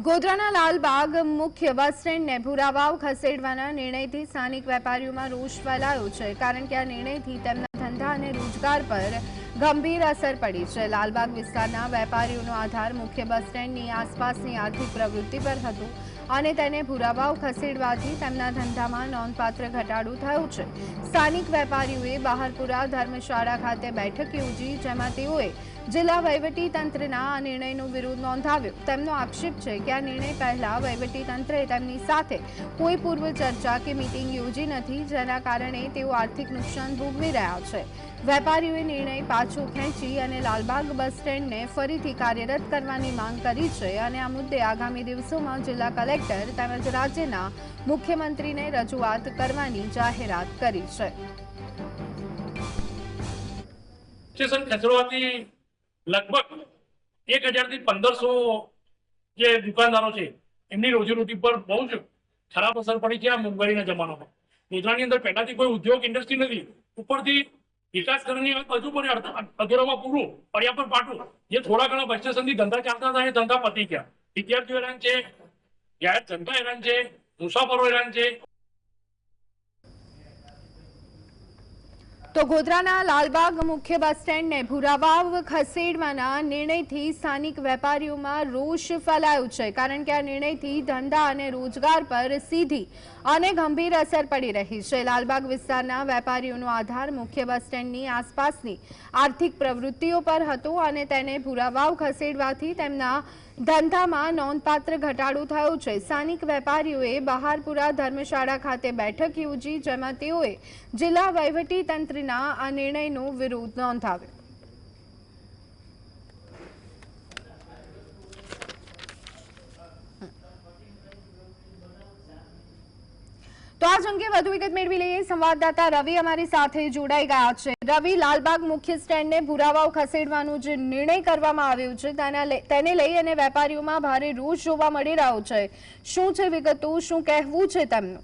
ગોધરાના લાલબાગ મુખ્ય બસ સ્ટેન્ડને ભૂરાવાવ ખસેડવાના નિર્ણયથી સ્થાનિક વેપારીઓમાં રોષ ફેલાયો છે, કારણ કે આ નિર્ણયથી તેમના ધંધા અને રોજગાર પર ગંભીર અસર પડી છે. લાલબાગ વિસ્તારના વેપારીઓનો આધાર મુખ્ય બસ સ્ટેન્ડની આસપાસની આર્થિક પ્રવૃત્તિ પર હતું અને તેને ભૂરાવાવ ખસેડવાથી તેમના ધંધામાં નોંધપાત્ર ઘટાડો થયો છે. સ્થાનિક વેપારીઓએ બહારપુરા ધર્મશાળા ખાતે બેઠક યોજી, જેમાં તેઓએ જિલ્લા વહીવટી તંત્રના આ નિર્ણયનો વિરોધ નોંધાવ્યો. તેમનો આક્ષેપ છે કે આ નિર્ણય પહેલા વહીવટી તંત્રએ તેમની સાથે કોઈ પૂર્વ ચર્ચા કે મીટિંગ યોજી નથી, જેના કારણે તેઓ આર્થિક નુકસાન ભોગવી રહ્યા છે. વેપારીઓએ નિર્ણય પાછો ખેંચી અને લાલબાગ બસ સ્ટેન્ડને ફરીથી કાર્યરત કરવાની માંગ કરી છે અને આ મુદ્દે આગામી દિવસોમાં જિલ્લા કલેક્ટર તેમજ રાજ્યના મુખ્યમંત્રીને રજૂઆત કરવાની જાહેરાત કરી છે. लगभग 1000 થી 1500 જે દુકાનદારો છે એમની રોજીરોટી પર બહુ જ ખરાબ અસર પડી છે. આ મોંઘવારીના જમાનામાં ગોધરાની અંદર પહેલાથી કોઈ ઉદ્યોગ ઇન્ડસ્ટ્રી નથી, ઉપરથી વિકાસ કરવાની હજુ પણ અધૂરામાં પૂરું પડ્યા પર પાટું. જે થોડા ઘણા બસ સ્ટેશનથી ધંધા ચાલતા હતા એ ધંધા પતી ગયા. વિદ્યાર્થીઓ હેરાન છે, જાહેર જનતા હેરાન છે, મુસાફરો હેરાન છે. તો ગોધરાના લાલબાગ મુખ્ય બસ સ્ટેન્ડને ભૂરાવાવ ખસેડવાના નિર્ણયથી સ્થાનિક વેપારીઓમાં રોષ ફેલાયો છે, કારણ કે આ નિર્ણયથી ધંધા અને રોજગાર પર સીધી અને ગંભીર અસર પડી રહી છે. લાલબાગ વિસ્તારના વેપારીઓનો આધાર મુખ્ય બસ સ્ટેન્ડની આસપાસની આર્થિક પ્રવૃત્તિઓ પર હતો અને તેને ભૂરાવાવ ખસેડવાથી તેમના ધંધામાં નોંધપાત્ર ઘટાડો થયો છે. સ્થાનિક વેપારીઓએ બહારપુરા ધર્મશાળા ખાતે બેઠક યોજી, જેમાં તેઓએ જિલ્લા વહીવટી તંત્રના આ નિર્ણયનો વિરોધ નોંધાવ્યો. તો આ અંગે વધુ વિગત મેળવી લઈએ. સંવાદદાતા રવિ અમારી સાથે જોડાઈ ગયા છે. રવિ, લાલબાગ મુખ્ય સ્ટેન્ડને ભૂરાવાવ ખસેડવાનો જે નિર્ણય કરવામાં આવ્યો છે તેને લઈ અને વેપારીઓમાં ભારે રોષ જોવા મળી રહ્યો છે. શું છે વિગતો, શું કહેવું છે તેમનું?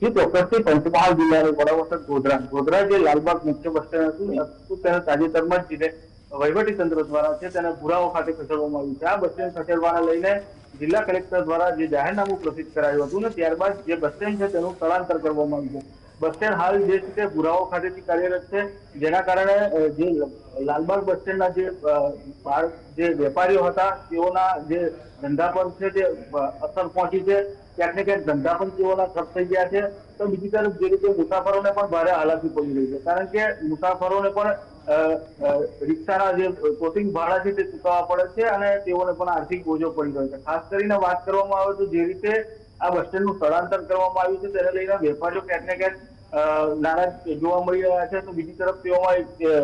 ચોક્કસથી પંચમહાલ જિલ્લાનું વડામથક ગોધરા જે લાલબાગ મુખ્ય બસ સ્ટેન્ડ હતું તેને તાજેતરમાં જ વહીવટી તંત્ર દ્વારા છે તેને ભૂરાવાવ ખાતે ખસેડવામાં આવ્યું છે. આ બસ સ્ટેન્ડ ખસેડવાને લઈને જિલ્લા કલેક્ટર દ્વારા જે જાહેરનામું પ્રસિદ્ધ કરાયું હતું ને ત્યારબાદ જે બસ સ્ટેન્ડ છે તેનું સ્થળાંતર કરવામાં આવ્યું છે. બસ સ્ટેન્ડ હાલ જે છે તે ભૂરાવાવ ખાતેથી કાર્યરત છે, જેના કારણે જે લાલબાગ બસ સ્ટેન્ડના જે વેપારીઓ હતા તેઓના જે ધંધા પર છે તે અસર પહોંચી છે. ક્યાંક ને ક્યાંક ધંધા પણ તેઓના ઠપ થઈ ગયા છે. તો બીજી તરફ જે રીતે મુસાફરોને પણ ભારે હાલાકી પડી રહી છે, કારણ કે મુસાફરોને પણ રિક્ષાના જે કોટિંગ ભાડા છે તે ચૂકવવા પડે છે અને તેઓને પણ આર્થિક બોજો પડી રહ્યો છે. ખાસ કરીને વાત કરવામાં આવે તો જે રીતે આ બસ સ્ટેન્ડનું સ્થળાંતર કરવામાં આવ્યું છે તેને લઈને વેપારીઓ ક્યાંક ને ક્યાંક નારાજ જોવા મળી રહ્યા છે. તો બીજી તરફ તેઓમાં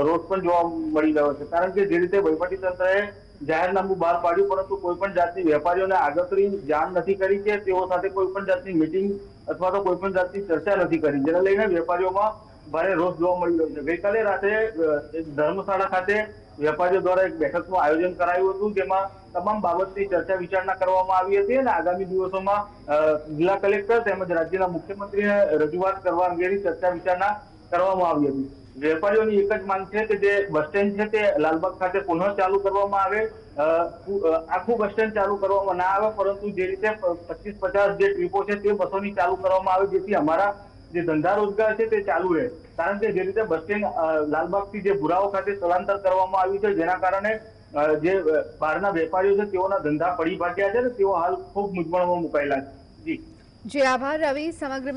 રોષ પણ જોવા મળી રહ્યો છે, કારણ કે જે રીતે વહીવટી તંત્રએ જાહેરનામું બહાર પાડ્યું પરંતુ કોઈ પણ જાતની વેપારીઓને આગતરી જાણ નથી કરી કે તેઓ સાથે કોઈ પણ જાતની મીટિંગ અથવા તો કોઈ પણ જાતની ચર્ચા નથી કરી, જેને લઈને વેપારીઓમાં ભારે રોષ જોવા મળી રહ્યો છે. ગઈકાલે રાત્રે ધર્મશાળા ખાતે વેપારીઓ દ્વારા એક બેઠકનું આયોજન કરાયું હતું, જેમાં તમામ બાબતની ચર્ચા વિચારણા કરવામાં આવી હતી અને આગામી દિવસોમાં જિલ્લા કલેક્ટર તેમજ રાજ્યના મુખ્યમંત્રીને રજૂઆત કરવા અંગેની ચર્ચા વિચારણા કરવામાં આવી હતી. વેપારીઓની એક જ માંગ છે કે જે બસ સ્ટેન્ડ છે તે લાલબાગ ખાતે પુનઃ ચાલુ કરવામાં આવે. આખું બસ સ્ટેન્ડ ચાલુ કરવામાં ના આવે, પરંતુ જે રીતે 25-50 જે ટ્રીપો છે તે બસોની ચાલુ કરવામાં આવે, જેથી અમારા જે ધંધા રોજગાર છે તે ચાલુ રહે. કારણ કે જે રીતે બસ સ્ટેન્ડ લાલબાગથી જે ભૂરાવાવ ખાતે સ્થળાંતર કરવામાં આવ્યું છે, જેના કારણે જે બહારના વેપારીઓ છે તેઓના ધંધા પડી ભાગ્યા છે અને તેઓ હાલ ખૂબ મૂંઝવણમાં મુકાયેલા છે. જી આભાર રવિ. સમગ્ર